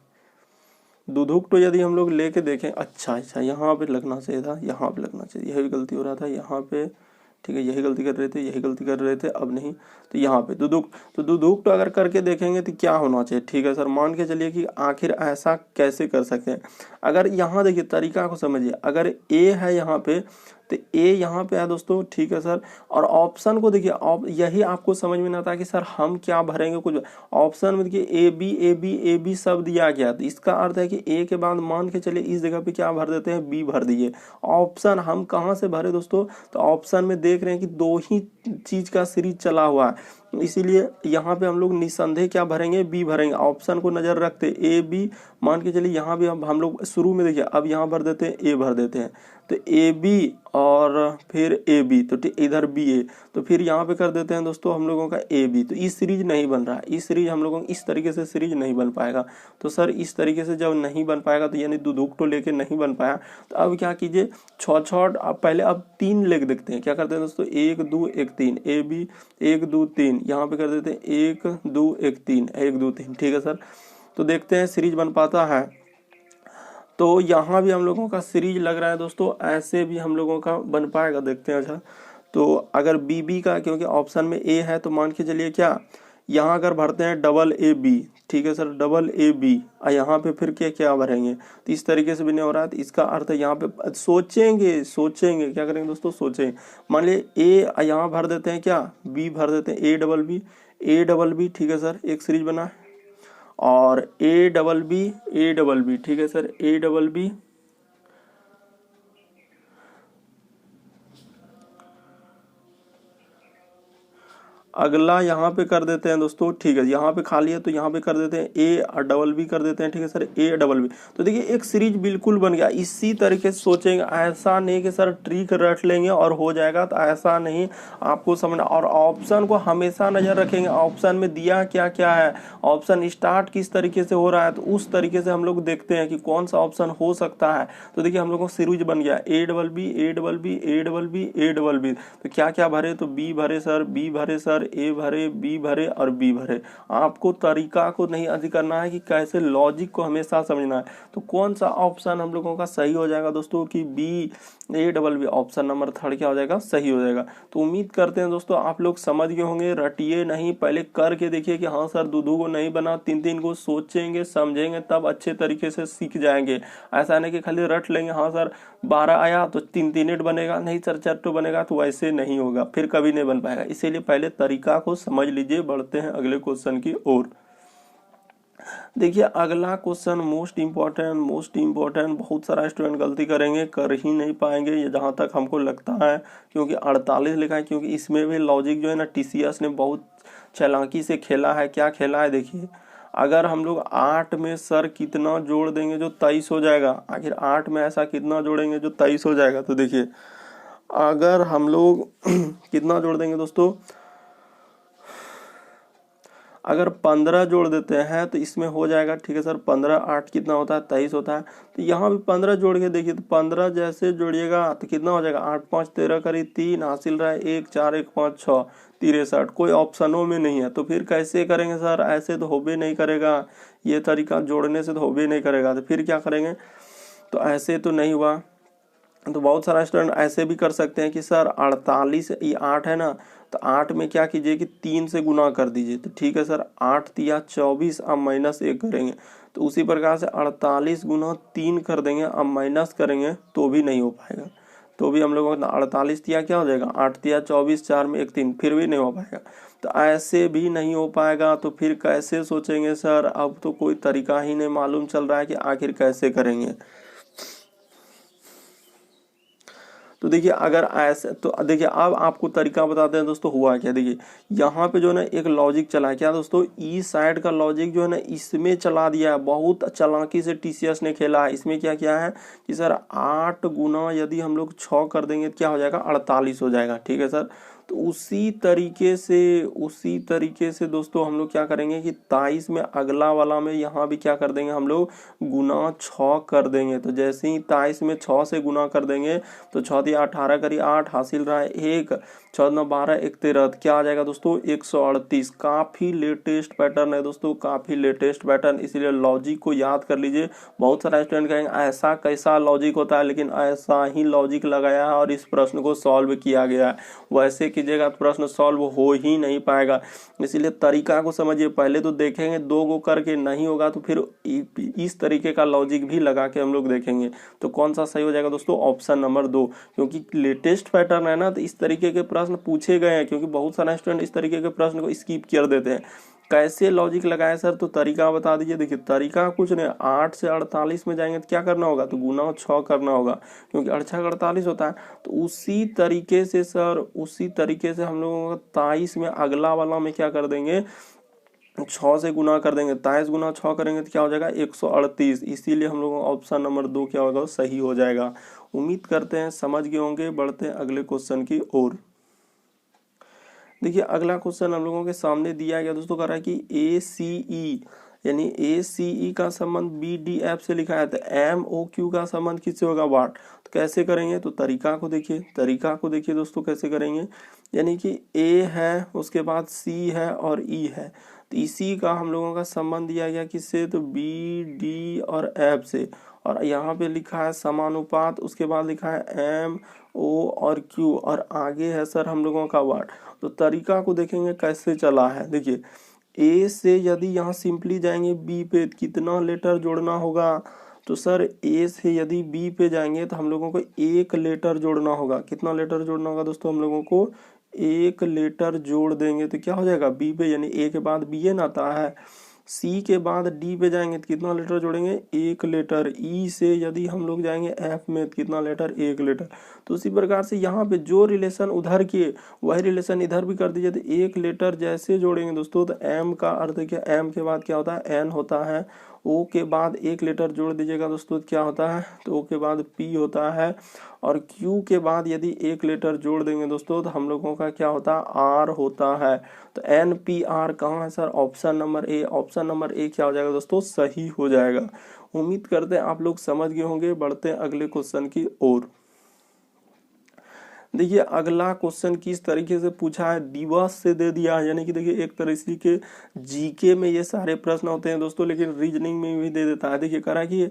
दुधुक तो यदि हम लोग लेके देखें, अच्छा यहाँ पे लगना चाहिए था, यहाँ पे लगना चाहिए, यही गलती हो रहा था यहाँ पे। ठीक है, यही गलती कर रहे थे, अब नहीं। तो यहाँ पे दुधुक, तो दुधुक तो अगर करके देखेंगे तो क्या होना चाहिए। ठीक है सर, मान के चलिए कि आखिर ऐसा कैसे कर सकते हैं। अगर यहाँ देखिए तरीका को समझिए, अगर ए है यहाँ पे, तो ए यहाँ पे है दोस्तों। ठीक है सर, और ऑप्शन को देखिए, यही आपको समझ में ना आता कि सर हम क्या भरेंगे। कुछ ऑप्शन में देखिए ए बी सब दिया गया, तो इसका अर्थ है कि ए के बाद मान के चलिए इस जगह पे क्या भर देते हैं बी भर दिए। ऑप्शन हम कहाँ से भरे दोस्तों, तो ऑप्शन में देख रहे हैं कि 2 ही चीज का सीरीज चला हुआ है, इसीलिए यहाँ पे हम लोग निसंदेह क्या भरेंगे बी भरेंगे। ऑप्शन को नजर रखते ए बी, मान के चलिए यहाँ भी हम लोग शुरू में देखिए, अब यहाँ भर देते हैं ए भर देते हैं, तो ए बी और फिर ए बी, तो इधर बी ए, तो फिर यहाँ पे कर देते हैं दोस्तों हम लोगों का ए बी। तो इस सीरीज नहीं बन रहा है, इस सीरीज हम लोगों इस तरीके से सीरीज नहीं बन पाएगा। तो सर इस तरीके से जब नहीं बन पाएगा, तो यानी दुधुक तो लेके नहीं बन पाया, तो अब क्या कीजिए छठ अब पहले अब 3 लिख देखते हैं। क्या करते हैं दोस्तों 1 2 1 3, ए बी 1 2 3, यहाँ पे कर देते हैं 1 2 1 3 1 2 3। ठीक है सर, तो देखते हैं सीरीज बन पाता है। तो यहाँ भी हम लोगों का सीरीज लग रहा है दोस्तों, ऐसे भी हम लोगों का बन पाएगा, देखते हैं। अच्छा, तो अगर बी बी का, क्योंकि ऑप्शन में ए है, तो मान के चलिए क्या यहाँ अगर भरते हैं डबल ए बी, ठीक है सर, डबल ए बी, और यहाँ पे फिर क्या क्या भरेंगे, तो इस तरीके से भी नहीं हो रहा है। तो इसका अर्थ है यहाँ पे सोचेंगे क्या करेंगे दोस्तों, सोचेंगे। मान लीजिए ए यहाँ भर देते हैं, क्या बी भर देते हैं, ए डबल बी, ठीक है सर, एक सीरीज बना, और ए डबल बी, ठीक है सर, ए डबल बी, अगला यहाँ पे कर देते हैं दोस्तों, ठीक है, यहाँ पे खाली है तो यहाँ पे कर देते हैं ए डबल बी कर देते हैं, ठीक है सर, ए डबल बी। तो देखिए एक सीरीज बिल्कुल बन गया। इसी तरीके से सोचेंगे, ऐसा नहीं कि सर ट्रिक रट लेंगे और हो जाएगा, तो ऐसा नहीं, आपको समझना। और ऑप्शन को हमेशा नजर रखेंगे, ऑप्शन में दिया क्या क्या है, ऑप्शन स्टार्ट किस तरीके से हो रहा है, तो उस तरीके से हम लोग देखते हैं कि कौन सा ऑप्शन हो सकता है। तो देखिए हम लोग को सीरीज बन गया A double B, A double B, A double B, A double B. तो क्या क्या भरे, तो बी भरे सर, बी भरे सर, ए भरे, बी भरे और बी भरे। आपको तरीका को नहीं अधिक करना है कि कैसे, लॉजिक को हमेशा समझना है। तो कौन सा ऑप्शन हम लोगों का सही हो जाएगा दोस्तों, कि B, A double B, option number 3 क्या हो जाएगा, सही हो जाएगा। तो उम्मीद करते हैं दोस्तों आप लोग समझ गए होंगे, रटिए नहीं, पहले करके देखिए कि हाँ सर दो को नहीं बना, 3 को सोचेंगे समझेंगे तब अच्छे तरीके से सीख जाएंगे। ऐसा नहीं कि खाली रट लेंगे, हाँ सर 12 आया तो 3 बनेगा, नहीं सर 4 बनेगा, तो वैसे नहीं होगा, फिर कभी नहीं बन पाएगा। इसीलिए पहले तरीका को समझ लीजिए। बढ़ते हैं अगले क्वेश्चन की ओर। देखिए अगला क्वेश्चन मोस्ट इम्पोर्टेंट, बहुत सारा स्टूडेंट गलती करेंगे, कर ही नहीं पाएंगे ये जहां तक हमको लगता है, क्योंकि 48 लिखा है। क्योंकि इसमें भी लॉजिक जो है ना, टीसीएस ने बहुत चालाकी से खेला है। क्या खेला है देखिए, अगर हम लोग 8 में सर कितना जोड़ देंगे जो 23 हो जाएगा, आखिर 8 में ऐसा कितना जोड़ेंगे जो 23 हो जाएगा। तो देखिए अगर हम लोग कितना जोड़ देंगे दोस्तों, अगर 15 जोड़ देते हैं तो इसमें हो जाएगा, ठीक है सर, 15 8 कितना होता है, 23 होता है। तो यहाँ भी 15 जोड़ के देखिए, तो 15 जैसे जोड़िएगा तो कितना हो जाएगा, 8 5 13 करीब 3 हासिल रहा है, 1 4 1 5 6 63। कोई ऑप्शनों में नहीं है, तो फिर कैसे करेंगे सर, ऐसे तो होबे नहीं करेगा, ये तरीका जोड़ने से तो होबे नहीं करेगा। तो फिर क्या करेंगे, तो ऐसे तो नहीं हुआ। तो बहुत सारा स्टूडेंट ऐसे भी कर सकते हैं कि सर 48, ये 8 है ना, तो 8 में क्या कीजिए कि 3 से गुना कर दीजिए। तो ठीक है सर, 8 तिया 24, अब -1 करेंगे। तो उसी प्रकार से 48 गुना 3 कर देंगे, अब माइनस करेंगे तो भी नहीं हो पाएगा। तो भी हम लोगों को 48 तिया क्या हो जाएगा, 8 तिया 24, 4 में 1 3, फिर भी नहीं हो पाएगा। तो ऐसे भी नहीं हो पाएगा, तो फिर कैसे सोचेंगे सर, अब तो कोई तरीका ही नहीं मालूम चल रहा है कि आखिर कैसे करेंगे। तो देखिए अगर ऐसे, तो देखिए अब आपको तरीका बताते हैं दोस्तों हुआ क्या। देखिए यहाँ पे जो है ना एक लॉजिक चला है, क्या दोस्तों, ई साइड का लॉजिक जो है ना इसमें चला दिया है, बहुत चालाकी से टीसीएस ने खेला है। इसमें क्या किया है कि सर 8 गुना यदि हम लोग 6 कर देंगे तो क्या हो जाएगा, 48 हो जाएगा, ठीक है सर। तो उसी तरीके से दोस्तों हम लोग क्या करेंगे कि 23 में अगला वाला में यहाँ भी क्या कर देंगे, हम लोग गुना 6 कर देंगे। तो जैसे ही 23 में 6 से गुना कर देंगे तो 6 दिया 18 करी 8 हासिल रहा है 1, 6 9 12 1 13, क्या आ जाएगा दोस्तों 138। काफी लेटेस्ट पैटर्न है दोस्तों, काफी लेटेस्ट पैटर्न, इसीलिए लॉजिक को याद कर लीजिए। बहुत सारा स्टूडेंट कहेंगे ऐसा कैसा लॉजिक होता है, लेकिन ऐसा ही लॉजिक लगाया है और इस प्रश्न को सॉल्व किया गया है। वैसे कीजिएगा तो प्रश्न सॉल्व हो ही नहीं पाएगा। इसीलिए तरीका को समझिए, पहले तो देखेंगे 2 को करके नहीं होगा तो फिर इस तरीके का लॉजिक भी लगा के हम लोग देखेंगे। तो कौन सा सही हो जाएगा दोस्तों, ऑप्शन नंबर 2, क्योंकि लेटेस्ट पैटर्न है ना, तो इस तरीके के प्रश्न पूछे गए हैं। क्योंकि बहुत सारे स्टूडेंट इस तरीके के प्रश्न को स्किप कर देते हैं। कैसे लॉजिक लगाए सर, तो तरीका बता दीजिए। देखिए तरीका कुछ नहीं, 8 से 48 में जाएंगे तो क्या करना होगा, तो गुना 6 करना होगा, क्योंकि 8 6 48 होता है। तो उसी तरीके से सर, उसी तरीके से हम लोगों का 23 में अगला वाला में क्या कर देंगे, 6 से गुना कर देंगे। 23 गुना 6 करेंगे तो क्या हो जाएगा 138। इसीलिए हम लोगों का ऑप्शन नंबर 2 क्या होगा, सही हो जाएगा। उम्मीद करते हैं समझ गए होंगे। बढ़ते हैं अगले क्वेश्चन की ओर। देखिए अगला क्वेश्चन हम लोगों के सामने दिया गया दोस्तों, कह रहा है कि ACE यानी ACE का संबंध BDF से लिखा है, तो MOQ का संबंध किससे होगा, वाट। तो कैसे करेंगे, तो तरीका को देखिए दोस्तों कैसे करेंगे। यानी कि A है, उसके बाद C है और E है, तो इसी का हम लोगों का संबंध दिया गया किससे, तो B D और F से। और यहाँ पे लिखा है समानुपात, उसके बाद लिखा है MO और Q, और आगे है सर हम लोगों का वाट। तो तरीका को देखेंगे कैसे चला है। देखिए ए से यदि यहाँ सिंपली जाएंगे बी पे, कितना लेटर जोड़ना होगा? तो सर ए से यदि बी पे जाएंगे तो हम लोगों को एक लेटर जोड़ना होगा। कितना लेटर जोड़ना होगा दोस्तों? हम लोगों को एक लेटर जोड़ देंगे तो क्या हो जाएगा? बी पे, यानी ए के बाद बी एन आता है। सी के बाद डी पे जाएंगे तो कितना लेटर जोड़ेंगे? एक लेटर। ई से यदि हम लोग जाएंगे एफ में तो कितना लेटर? एक लेटर। तो उसी प्रकार से यहाँ पे जो रिलेशन उधर किए वही रिलेशन इधर भी कर दीजिए। तो एक लेटर जैसे जोड़ेंगे दोस्तों तो एम का अर्थ क्या? एम के बाद क्या होता है? एन होता है। ओ के बाद एक लेटर जोड़ दीजिएगा दोस्तों क्या होता है? तो ओ के बाद पी होता है। और क्यू के बाद यदि एक लेटर जोड़ देंगे दोस्तों तो हम लोगों का क्या होता है? आर होता है। तो एन पी आर कहाँ है sir? Option number A. Option number A क्या हो जाएगा दोस्तों? सही हो जाएगा। उम्मीद करते हैं आप लोग समझ गए होंगे। बढ़ते हैं अगले क्वेश्चन की ओर। देखिए अगला क्वेश्चन किस तरीके से पूछा है, दिवस से दे दिया है। यानी कि देखिए एक तरह के जीके में ये सारे प्रश्न होते हैं दोस्तों, लेकिन रीजनिंग में भी दे देता है। देखिए कह रहा है कि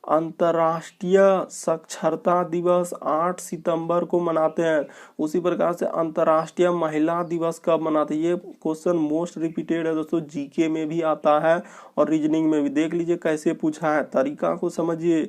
अंतर्राष्ट्रीय साक्षरता दिवस 8 सितंबर को मनाते हैं। उसी प्रकार से अंतर्राष्ट्रीय महिला दिवस कब मनाते हैं? ये क्वेश्चन मोस्ट रिपीटेड है दोस्तों, जीके में भी आता है और रीजनिंग में भी। देख लीजिए कैसे पूछा है, तरीका को समझिए।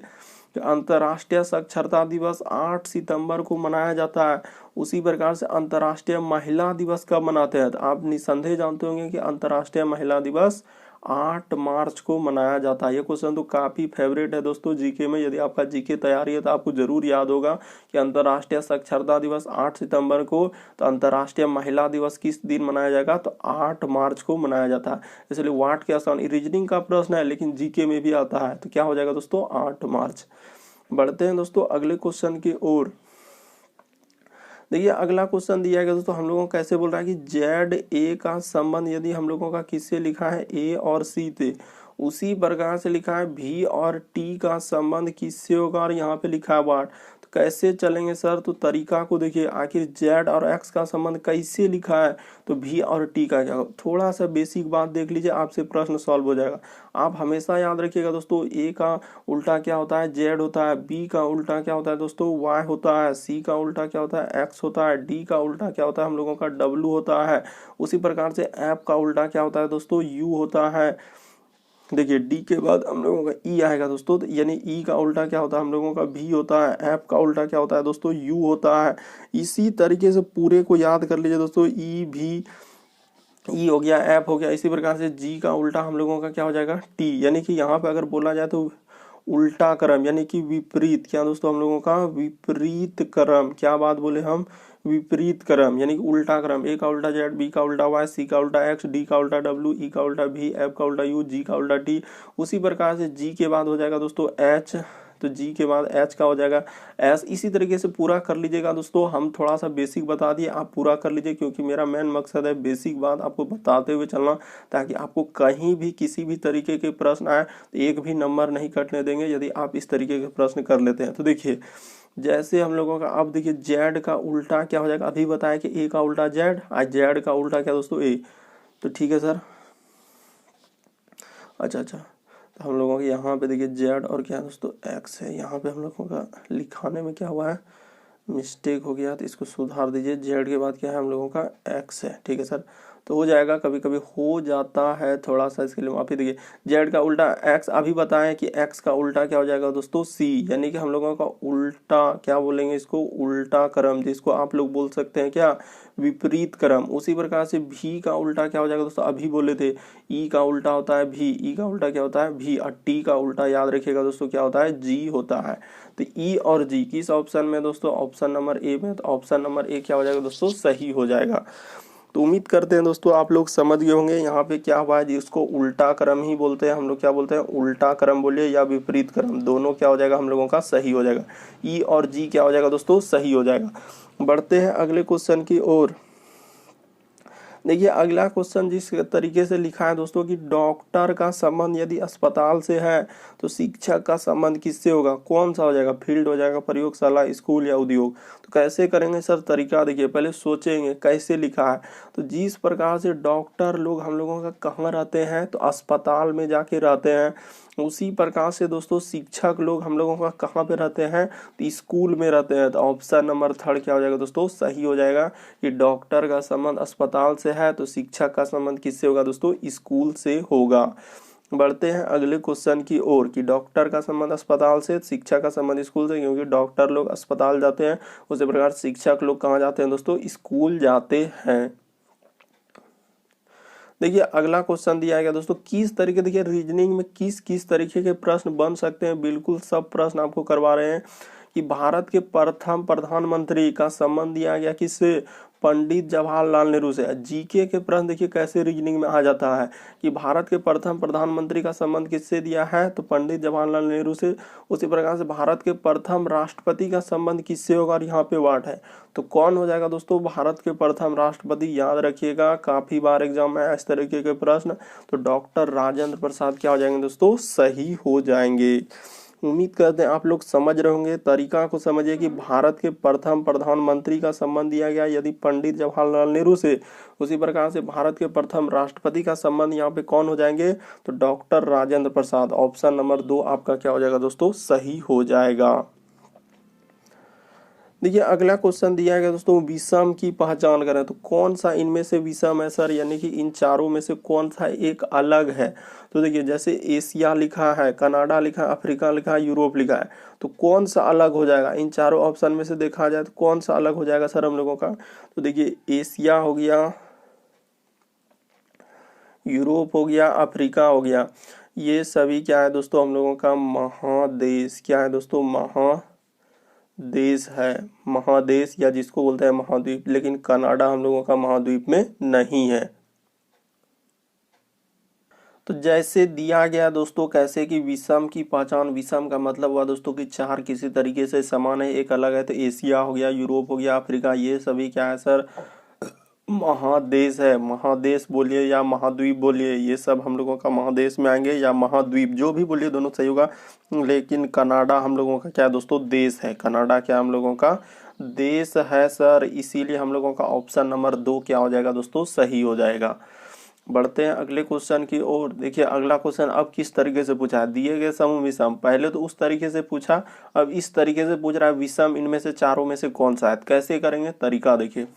अंतर्राष्ट्रीय साक्षरता दिवस 8 सितंबर को मनाया जाता है। उसी प्रकार से अंतर्राष्ट्रीय महिला दिवस कब मनाते हैं? तो आप निसंदेह जानते होंगे कि अंतर्राष्ट्रीय महिला दिवस 8 मार्च को मनाया जाता है। ये क्वेश्चन तो काफी फेवरेट है दोस्तों जीके में। यदि आपका जीके तैयारी है तो आपको जरूर याद होगा कि अंतर्राष्ट्रीय साक्षरता दिवस 8 सितंबर को, तो अंतर्राष्ट्रीय महिला दिवस किस दिन मनाया जाएगा? तो 8 मार्च को मनाया जाता है। इसलिए वाट के आसान रीजनिंग का प्रश्न है लेकिन जीके में भी आता है। तो क्या हो जाएगा दोस्तों? 8 मार्च। बढ़ते हैं दोस्तों अगले क्वेश्चन की ओर। देखिए अगला क्वेश्चन दिया गया दोस्तों, हम लोगों को कैसे बोल रहा है कि जेड ए का संबंध यदि हम लोगों का किससे लिखा है? ए और सी थे। उसी प्रकार से लिखा है भी और टी का संबंध किससे होगा? और यहाँ पे लिखा है वाट। तो कैसे चलेंगे सर? तो तरीका को देखिए, आखिर जेड और एक्स का संबंध कैसे लिखा है? तो भी और टी का क्या? थोड़ा सा बेसिक बात देख लीजिए, आपसे प्रश्न सॉल्व हो जाएगा। आप हमेशा याद रखिएगा दोस्तों, ए का उल्टा क्या होता है? जेड होता है। बी का उल्टा क्या होता है दोस्तों? वाई होता है। सी का उल्टा क्या होता है? एक्स होता है। डी का उल्टा क्या होता है? हम लोगों का डब्ल्यू होता है। उसी प्रकार से एफ का उल्टा क्या होता है दोस्तों? यू होता है। देखिए डी के बाद हम लोगों का ई आएगा दोस्तों, तो यानी ई का उल्टा क्या होता है? हम लोगों का भी होता है। एफ का उल्टा क्या होता है दोस्तों? यू होता है। इसी तरीके से पूरे को याद कर लीजिए दोस्तों, ई भी, ई हो गया, एफ हो गया। इसी प्रकार से जी का उल्टा हम लोगों का क्या हो जाएगा? टी। यानी कि यहाँ पे अगर बोला जाए तो उल्टा क्रम, यानी कि विपरीत, क्या दोस्तों? हम लोगों का विपरीत क्रम। क्या बात बोले हम? विपरीत क्रम, यानी कि उल्टा क्रम। ए का उल्टा जेड, बी का उल्टा वाई, सी का उल्टा एक्स, डी का उल्टा डब्ल्यू, ई का उल्टा भी, एफ का उल्टा यू, जी का उल्टा टी। उसी प्रकार से जी के बाद हो जाएगा दोस्तों एच, तो जी के बाद एच का हो जाएगा एस। इसी तरीके से पूरा कर लीजिएगा दोस्तों। हम थोड़ा सा बेसिक बता दिए, आप पूरा कर लीजिए, क्योंकि मेरा मेन मकसद है बेसिक बात आपको बताते हुए चलना, ताकि आपको कहीं भी किसी भी तरीके के प्रश्न आए तो एक भी नंबर नहीं कटने देंगे यदि आप इस तरीके के प्रश्न कर लेते हैं। तो देखिए जैसे हम लोगों का, अब देखिए जेड का उल्टा क्या हो जाएगा? अभी बताया कि ए का उल्टा जेड, आज जेड का उल्टा क्या दोस्तों? ए। तो ठीक है सर। अच्छा, तो हम लोगों के यहाँ पे देखिए जेड और क्या दोस्तों? एक्स है। यहाँ पे हम लोगों का लिखाने में क्या हुआ है? मिस्टेक हो गया, तो इसको सुधार दीजिए। जेड के बाद क्या है? हम लोगों का एक्स है। ठीक है सर, तो हो जाएगा। कभी कभी हो जाता है थोड़ा सा, इसके लिए माफी। देखिए जेड का उल्टा एक्स, अभी बताएं कि एक्स का उल्टा क्या हो जाएगा दोस्तों? सी। यानी कि हम लोगों का उल्टा क्या बोलेंगे इसको? उल्टा क्रम, जिसको आप लोग बोल सकते हैं क्या? विपरीत क्रम। उसी प्रकार से भी का उल्टा क्या हो जाएगा दोस्तों? अभी बोले थे ई का उल्टा होता है भी, ई का उल्टा क्या होता है? भी। और टी का उल्टा याद रखिएगा दोस्तों क्या होता है? जी होता है। तो ई और जी किस ऑप्शन में दोस्तों? ऑप्शन नंबर ए में। तो ऑप्शन नंबर ए क्या हो जाएगा दोस्तों? सही हो जाएगा। तो उम्मीद करते हैं दोस्तों आप लोग समझ गए होंगे। यहाँ पे क्या हुआ है, जिसको उल्टा क्रम ही बोलते हैं हम लोग, क्या बोलते हैं? उल्टा क्रम बोलिए या विपरीत क्रम, दोनों क्या हो जाएगा? हम लोगों का सही हो जाएगा। ई और जी क्या हो जाएगा दोस्तों? सही हो जाएगा। बढ़ते हैं अगले क्वेश्चन की ओर। देखिए अगला क्वेश्चन जिस तरीके से लिखा है दोस्तों कि डॉक्टर का संबंध यदि अस्पताल से है तो शिक्षक का संबंध किससे होगा? कौन सा हो जाएगा? फील्ड हो जाएगा, प्रयोगशाला, स्कूल या उद्योग। तो कैसे करेंगे सर? तरीका देखिए, पहले सोचेंगे कैसे लिखा है। तो जिस प्रकार से डॉक्टर लोग हम लोगों का कहाँ रहते हैं? तो अस्पताल में जाके रहते हैं। उसी प्रकार से दोस्तों शिक्षक लोग हम लोगों का कहाँ पे रहते हैं, तो स्कूल में रहते हैं। तो ऑप्शन नंबर 3 क्या हो जाएगा दोस्तों, सही हो जाएगा कि डॉक्टर का संबंध अस्पताल से है तो शिक्षक का संबंध किससे होगा दोस्तों, स्कूल से होगा। बढ़ते हैं अगले क्वेश्चन की ओर कि डॉक्टर का संबंध अस्पताल से, शिक्षक का संबंध स्कूल से, क्योंकि डॉक्टर लोग अस्पताल जाते हैं उसी प्रकार शिक्षक लोग कहाँ जाते हैं दोस्तों, स्कूल जाते हैं। देखिए अगला क्वेश्चन दिया गया दोस्तों, किस तरीके, देखिए रीजनिंग में किस किस तरीके के प्रश्न बन सकते हैं, बिल्कुल सब प्रश्न आपको करवा रहे हैं कि भारत के प्रथम प्रधानमंत्री का संबंध दिया गया किससे, पंडित जवाहरलाल नेहरू से। जीके के प्रश्न देखिए कैसे रीजनिंग में आ जाता है कि भारत के प्रथम प्रधानमंत्री का संबंध किससे दिया है, तो पंडित जवाहरलाल नेहरू से। उसी प्रकार से भारत के प्रथम राष्ट्रपति का संबंध किससे होगा, और यहाँ पे वाट है तो कौन हो जाएगा दोस्तों, भारत के प्रथम राष्ट्रपति। याद रखिएगा काफी बार एग्जाम में इस तरीके के प्रश्न, तो डॉक्टर राजेंद्र प्रसाद क्या हो जाएंगे दोस्तों, सही हो जाएंगे। उम्मीद करते हैं आप लोग समझ रहे होंगे। तरीका को समझिए कि भारत के प्रथम प्रधानमंत्री का संबंध दिया गया यदि पंडित जवाहरलाल नेहरू से, उसी प्रकार से भारत के प्रथम राष्ट्रपति का संबंध यहाँ पे कौन हो जाएंगे, तो doctor Rajendra Prasad. Option number 2 आपका क्या हो जाएगा दोस्तों, सही हो जाएगा। देखिए अगला क्वेश्चन दिया गया दोस्तों, विषम की पहचान करें तो कौन सा इनमें से विषम है सर, यानी कि इन चारों में से कौन सा एक अलग है। तो देखिए जैसे एशिया लिखा है, कनाडा लिखा है, अफ्रीका लिखा है, यूरोप लिखा है, तो कौन सा अलग हो जाएगा, इन चारों ऑप्शन में से देखा जाए तो कौन सा अलग हो जाएगा सर हम लोगों का। तो देखिए एशिया हो गया, यूरोप हो गया, अफ्रीका हो गया, ये सभी क्या है दोस्तों हम लोगों का महादेश, क्या है दोस्तों, महादेश है, महादेश या जिसको बोलते हैं महाद्वीप। लेकिन कनाडा हम लोगों का महाद्वीप में नहीं है। तो जैसे दिया गया दोस्तों कैसे कि विषम की पहचान, विषम का मतलब हुआ दोस्तों कि चार किसी तरीके से समान है, एक अलग है। तो एशिया हो गया, यूरोप हो गया, अफ्रीका, ये सभी क्या है सर, महादेश है। महादेश बोलिए या महाद्वीप बोलिए, ये सब हम लोगों का महादेश में आएंगे या महाद्वीप, जो भी बोलिए दोनों सही होगा। लेकिन कनाडा हम लोगों का क्या है दोस्तों, देश है। कनाडा क्या हम लोगों का देश है सर, इसीलिए हम लोगों का ऑप्शन नंबर 2 क्या हो जाएगा दोस्तों, सही हो जाएगा। बढ़ते हैं अगले क्वेश्चन की ओर। देखिए अगला क्वेश्चन अब किस तरीके से पूछा है, दिए गए समूह विषम, पहले तो उस तरीके से पूछा, अब इस तरीके से पूछ रहा है विषम इनमें से चारों में से कौन सा है। कैसे करेंगे, तरीका देखिए।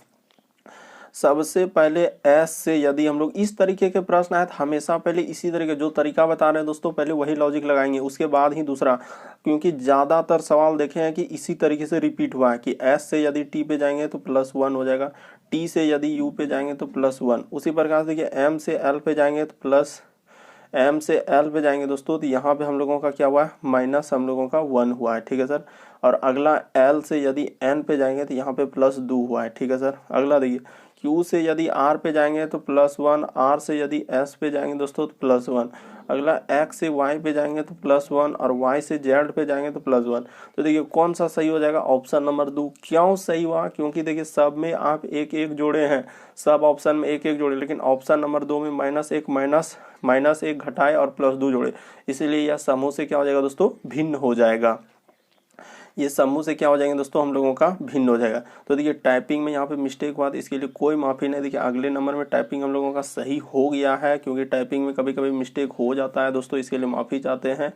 सबसे पहले एस से यदि हम लोग इस तरीके के प्रश्न आए तो हमेशा पहले इसी तरीके जो तरीका बता रहे हैं दोस्तों पहले वही लॉजिक लगाएंगे, उसके बाद ही दूसरा, क्योंकि ज्यादातर सवाल देखे हैं कि इसी तरीके से रिपीट हुआ है कि एस से यदि टी पे जाएंगे तो +1 हो जाएगा, टी से यदि यू पे जाएंगे तो +1। उसी प्रकार से देखिए एम से एल पे जाएंगे तो प्लस, एम से एल पे जाएंगे दोस्तों तो यहाँ पे हम लोगों का क्या हुआ है, माइनस हम लोगों का 1 हुआ है, ठीक है सर। और अगला एल से यदि एन पे जाएंगे तो यहाँ पे +2 हुआ है, ठीक है सर। अगला देखिए क्यू से यदि आर पे जाएंगे तो +1, आर से यदि एस पे जाएंगे दोस्तों तो +1। अगला एक्स से वाई पे जाएंगे तो +1 और वाई से जेड पे जाएंगे तो +1। तो देखिए कौन सा सही हो जाएगा, ऑप्शन नंबर 2। क्यों सही हुआ, क्योंकि देखिए सब में आप एक एक जोड़े हैं, सब ऑप्शन में एक एक जोड़े, लेकिन ऑप्शन नंबर 2 में -1 घटाए और +2 जोड़े, इसीलिए यह समूह से क्या हो जाएगा दोस्तों, भिन्न हो जाएगा। ये समूह से क्या हो जाएंगे दोस्तों, हम लोगों का भिन्न हो जाएगा। तो देखिए टाइपिंग में यहाँ पे मिस्टेक हुआ तो इसके लिए कोई माफी नहीं। देखिए अगले नंबर में टाइपिंग हम लोगों का सही हो गया है, क्योंकि टाइपिंग में कभी कभी मिस्टेक हो जाता है दोस्तों, इसके लिए माफी चाहते हैं।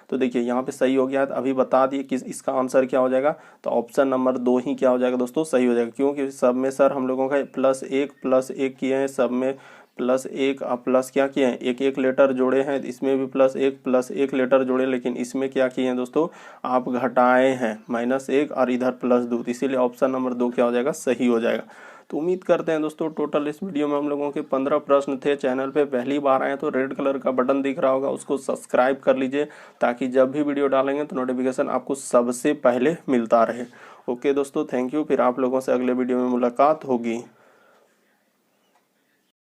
तो देखिए यहाँ पे सही हो गया है, तो अभी बता दिए कि इसका आंसर क्या हो जाएगा, तो ऑप्शन नंबर 2 ही क्या हो जाएगा दोस्तों, सही हो जाएगा। क्योंकि सब में सर हम लोगों का +1 किए हैं, सब में +1 प्लस क्या किए हैं, एक एक लेटर जोड़े हैं, इसमें भी +1 लेटर जोड़े, लेकिन इसमें क्या किए हैं दोस्तों, आप घटाए हैं -1 और इधर +2, इसीलिए ऑप्शन नंबर 2 क्या हो जाएगा, सही हो जाएगा। तो उम्मीद करते हैं दोस्तों टोटल इस वीडियो में हम लोगों के 15 प्रश्न थे। चैनल पे पहली बार आए तो रेड कलर का बटन दिख रहा होगा, उसको सब्सक्राइब कर लीजिए ताकि जब भी वीडियो डालेंगे तो नोटिफिकेशन आपको सबसे पहले मिलता रहे। ओके दोस्तों, थैंक यू। फिर आप लोगों से अगले वीडियो में मुलाकात होगी।